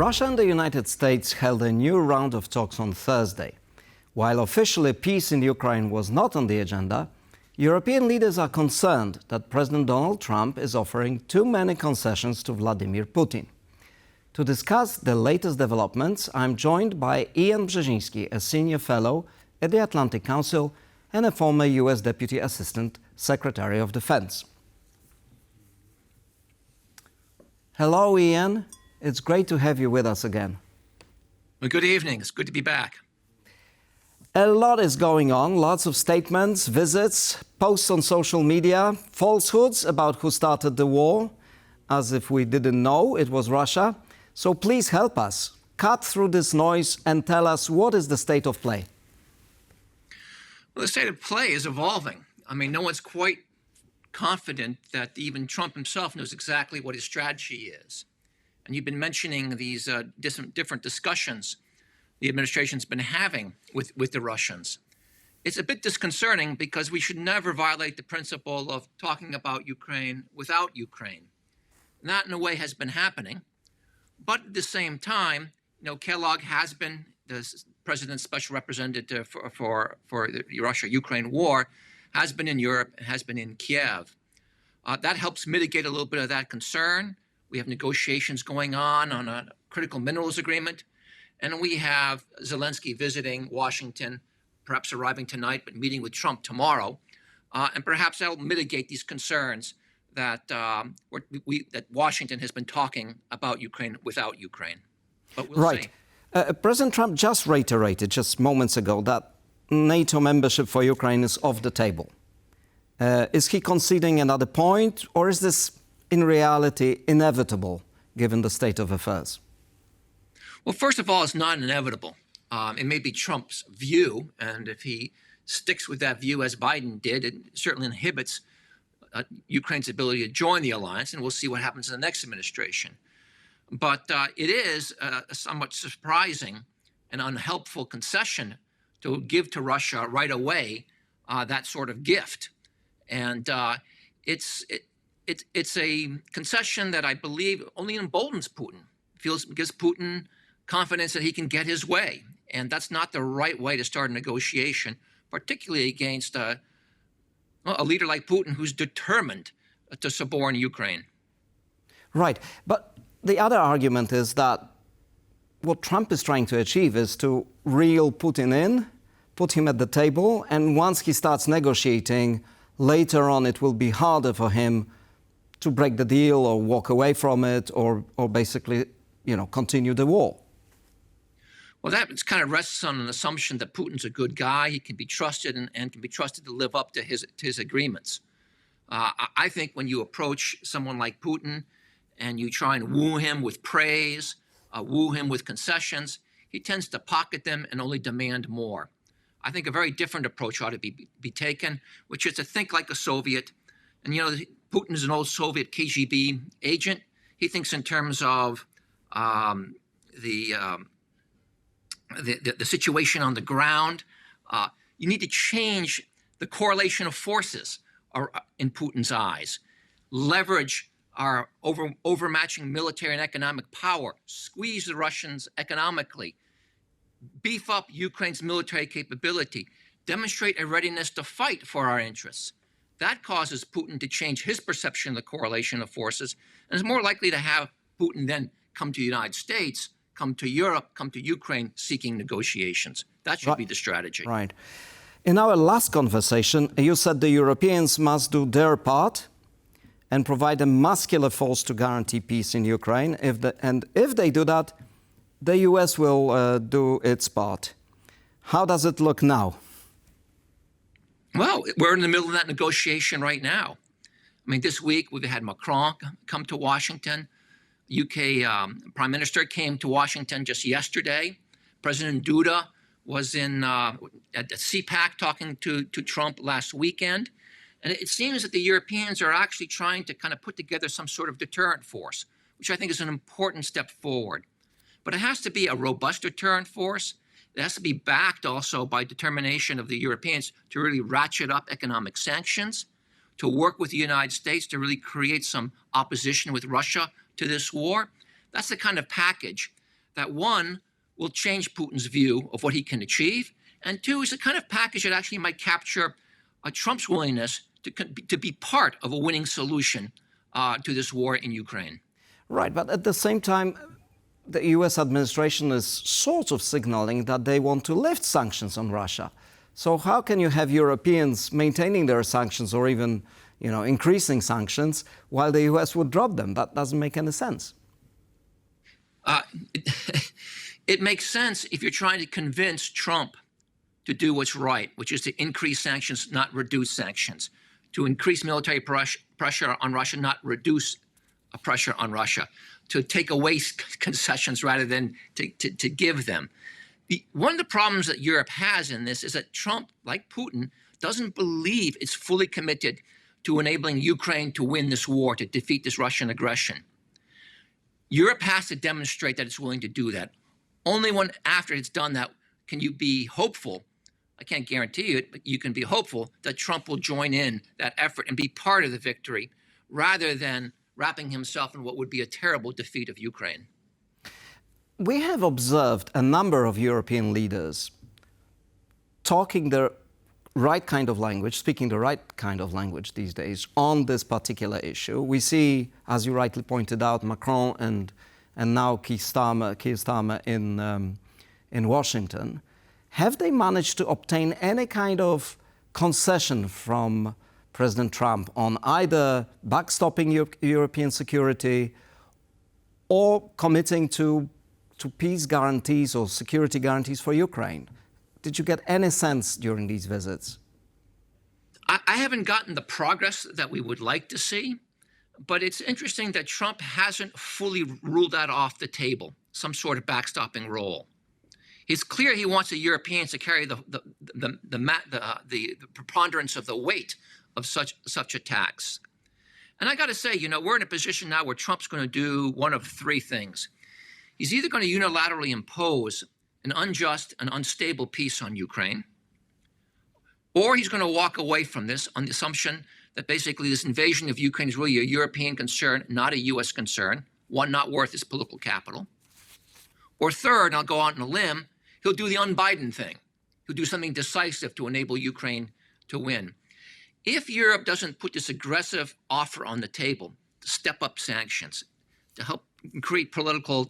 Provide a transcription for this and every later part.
Russia and the United States held a new round of talks on Thursday. While officially peace in Ukraine was not on the agenda, European leaders are concerned that President Donald Trump is offering too many concessions to Vladimir Putin. To discuss the latest developments, I'm joined by Ian Brzezinski, a senior fellow at the Atlantic Council and a former U.S. Deputy Assistant Secretary of Defense. Hello, Ian. It's great to have you with us again. Well, good evening. It's good to be back. A lot is going on, lots of statements, visits, posts on social media, falsehoods about who started the war, as if we didn't know it was Russia. So please help us, cut through this noise and tell us what is the state of play. Well, the state of play is evolving. I mean, no one's quite confident that even Trump himself knows exactly what his strategy is. And you've been mentioning these different discussions the administration's been having with the Russians. It's a bit disconcerting because we should never violate the principle of talking about Ukraine without Ukraine. And that, in a way, has been happening. But at the same time, Kellogg has been the president's special representative for the Russia-Ukraine war, has been in Europe and has been in Kiev. That helps mitigate a little bit of that concern. We have negotiations going on a critical minerals agreement. And we have Zelensky visiting Washington, perhaps arriving tonight, but meeting with Trump tomorrow. And perhaps that'll mitigate these concerns that that Washington has been talking about Ukraine without Ukraine. But we'll see. President Trump just reiterated just moments ago that NATO membership for Ukraine is off the table. Is he conceding another point, or is this in reality inevitable given the state of affairs? Well, first of all, it's not inevitable. It may be Trump's view, and if he sticks with that view as Biden did, it certainly inhibits Ukraine's ability to join the alliance, and we'll see what happens in the next administration. But it is a somewhat surprising and unhelpful concession to give to Russia right away that sort of gift. And it's a concession that I believe only emboldens Putin, gives Putin confidence that he can get his way. And that's not the right way to start a negotiation, particularly against a leader like Putin who's determined to suborn Ukraine. Right. But the other argument is that what Trump is trying to achieve is to reel Putin in, put him at the table, and once he starts negotiating, later on it will be harder for him to break the deal or walk away from it or basically, continue the war. Well, that kind of rests on an assumption that Putin's a good guy. He can be trusted and can be trusted to live up to his agreements. I think when you approach someone like Putin and you try and woo him with praise, woo him with concessions, he tends to pocket them and only demand more. I think a very different approach ought to be taken, which is to think like a Soviet. And, Putin is an old Soviet KGB agent. He thinks in terms of the situation on the ground. You need to change the correlation of forces in Putin's eyes, leverage our overmatching military and economic power, squeeze the Russians economically, beef up Ukraine's military capability, demonstrate a readiness to fight for our interests. That causes Putin to change his perception of the correlation of forces, and is more likely to have Putin then come to the United States, come to Europe, come to Ukraine seeking negotiations. That should be the strategy. Right. In our last conversation, you said the Europeans must do their part and provide a muscular force to guarantee peace in Ukraine. If they do that, the U.S. will do its part. How does it look now? Well, we're in the middle of that negotiation right now. I mean, this week we've had Macron come to Washington. UK Prime Minister came to Washington just yesterday. President Duda was at the CPAC talking to Trump last weekend. And it seems that the Europeans are actually trying to kind of put together some sort of deterrent force, which I think is an important step forward. But it has to be a robust deterrent force. It has to be backed also by determination of the Europeans to really ratchet up economic sanctions, to work with the United States to really create some opposition with Russia to this war. That's the kind of package that one will change Putin's view of what he can achieve, and two is the kind of package that actually might capture Trump's willingness to be part of a winning solution to this war in Ukraine. Right, but at the same time, the U.S. administration is sort of signaling that they want to lift sanctions on Russia. So how can you have Europeans maintaining their sanctions or even, increasing sanctions while the U.S. would drop them? That doesn't make any sense. It makes sense if you're trying to convince Trump to do what's right, which is to increase sanctions, not reduce sanctions, to increase military pressure on Russia, not reduce pressure on Russia, to take away concessions rather than to give them. One of the problems that Europe has in this is that Trump, like Putin, doesn't believe it's fully committed to enabling Ukraine to win this war, to defeat this Russian aggression. Europe has to demonstrate that it's willing to do that. Only when after it's done that can you be hopeful. I can't guarantee it, but you can be hopeful that Trump will join in that effort and be part of the victory rather than wrapping himself in what would be a terrible defeat of Ukraine. We have observed a number of European leaders talking the right kind of language, speaking the right kind of language these days on this particular issue. We see, as you rightly pointed out, Macron and now Keir Starmer in Washington. Have they managed to obtain any kind of concession from President Trump on either backstopping European security or committing to peace guarantees or security guarantees for Ukraine? Did you get any sense during these visits? I haven't gotten the progress that we would like to see, but it's interesting that Trump hasn't fully ruled that off the table, some sort of backstopping role. It's clear he wants the Europeans to carry the preponderance of the weight of such attacks. And I got to say, we're in a position now where Trump's going to do one of three things. He's either going to unilaterally impose an unjust and unstable peace on Ukraine, or he's going to walk away from this on the assumption that basically this invasion of Ukraine is really a European concern, not a U.S. concern, one not worth his political capital. Or third, and I'll go out on a limb, he'll do the un-Biden thing. He'll do something decisive to enable Ukraine to win. If Europe doesn't put this aggressive offer on the table to step up sanctions, to help create political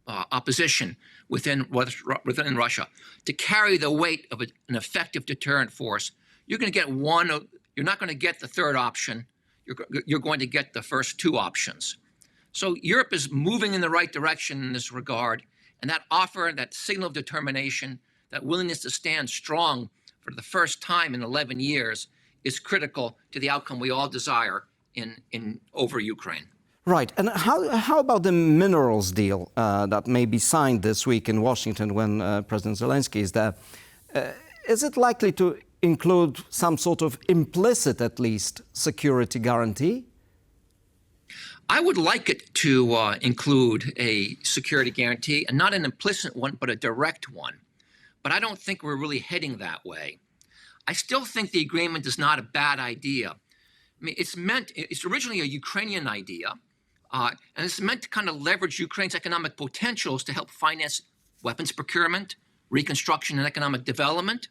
opposition within Russia, to carry the weight of an effective deterrent force, you're going to get you're not going to get the third option. You're going to get the first two options. So Europe is moving in the right direction in this regard. And that offer, that signal of determination, that willingness to stand strong for the first time in 11 years is critical to the outcome we all desire over Ukraine. Right. And how about the minerals deal that may be signed this week in Washington when President Zelensky is there? Is it likely to include some sort of implicit, at least, security guarantee? I would like it to include a security guarantee, and not an implicit one, but a direct one. But I don't think we're really heading that way. I still think the agreement is not a bad idea. I mean, it's originally a Ukrainian idea, and it's meant to kind of leverage Ukraine's economic potentials to help finance weapons procurement, reconstruction, and economic development.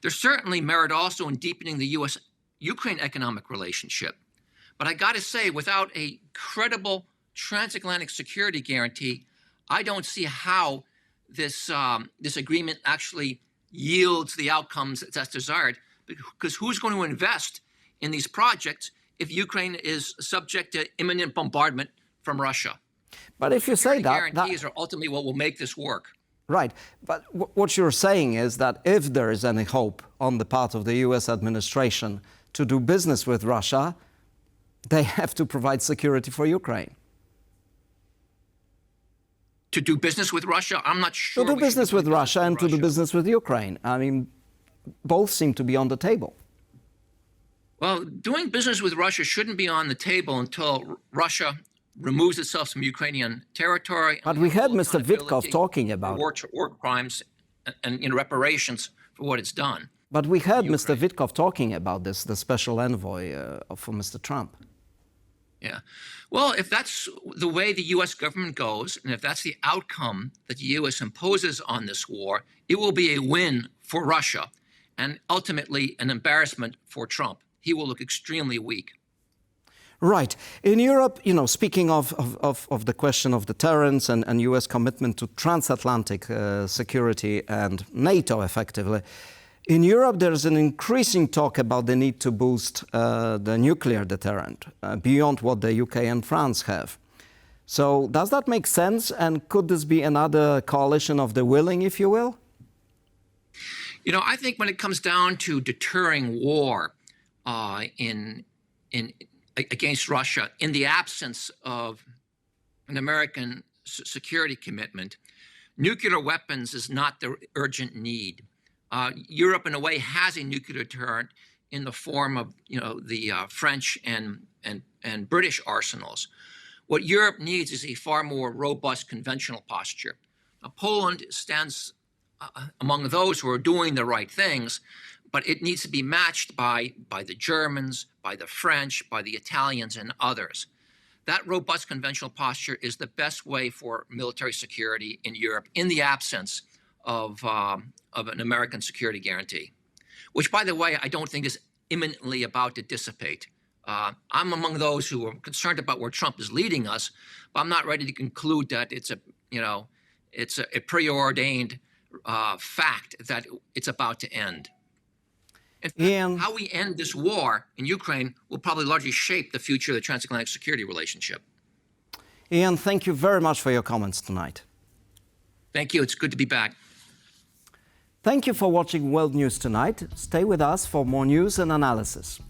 There's certainly merit also in deepening the U.S.-Ukraine economic relationship. But I got to say, without a credible transatlantic security guarantee, I don't see how this agreement actually yields the outcomes that's desired. Because who's going to invest in these projects if Ukraine is subject to imminent bombardment from Russia? But if you say that... guarantees are ultimately what will make this work. Right. But what you're saying is that if there is any hope on the part of the U.S. administration to do business with Russia, they have to provide security for Ukraine. To do business with Russia? I'm not sure. To do business with Russia and to do business with Ukraine. I mean, both seem to be on the table. Well, doing business with Russia shouldn't be on the table until Russia removes itself from Ukrainian territory. But we heard Mr. Witkoff talking about war crimes and reparations for what it's done. But we heard Mr. Witkoff talking about this, the special envoy for Mr. Trump. Yeah. Well, if that's the way the U.S. government goes, and if that's the outcome that the U.S. imposes on this war, it will be a win for Russia and ultimately an embarrassment for Trump. He will look extremely weak. Right. In Europe, speaking of the question of deterrence and U.S. commitment to transatlantic security and NATO effectively, in Europe there's an increasing talk about the need to boost the nuclear deterrent beyond what the UK and France have. So does that make sense? And could this be another coalition of the willing, if you will? I think when it comes down to deterring war against Russia, in the absence of an American security commitment, nuclear weapons is not the urgent need. Europe, in a way, has a nuclear deterrent in the form of, the French and British arsenals. What Europe needs is a far more robust conventional posture. Poland stands among those who are doing the right things, but it needs to be matched by the Germans, by the French, by the Italians, and others. That robust conventional posture is the best way for military security in Europe in the absence of an American security guarantee, which, by the way, I don't think is imminently about to dissipate. I'm among those who are concerned about where Trump is leading us, but I'm not ready to conclude that it's a preordained fact that it's about to end. In fact, how we end this war in Ukraine will probably largely shape the future of the transatlantic security relationship. Ian, thank you very much for your comments tonight. Thank you. It's good to be back. Thank you for watching World News Tonight. Stay with us for more news and analysis.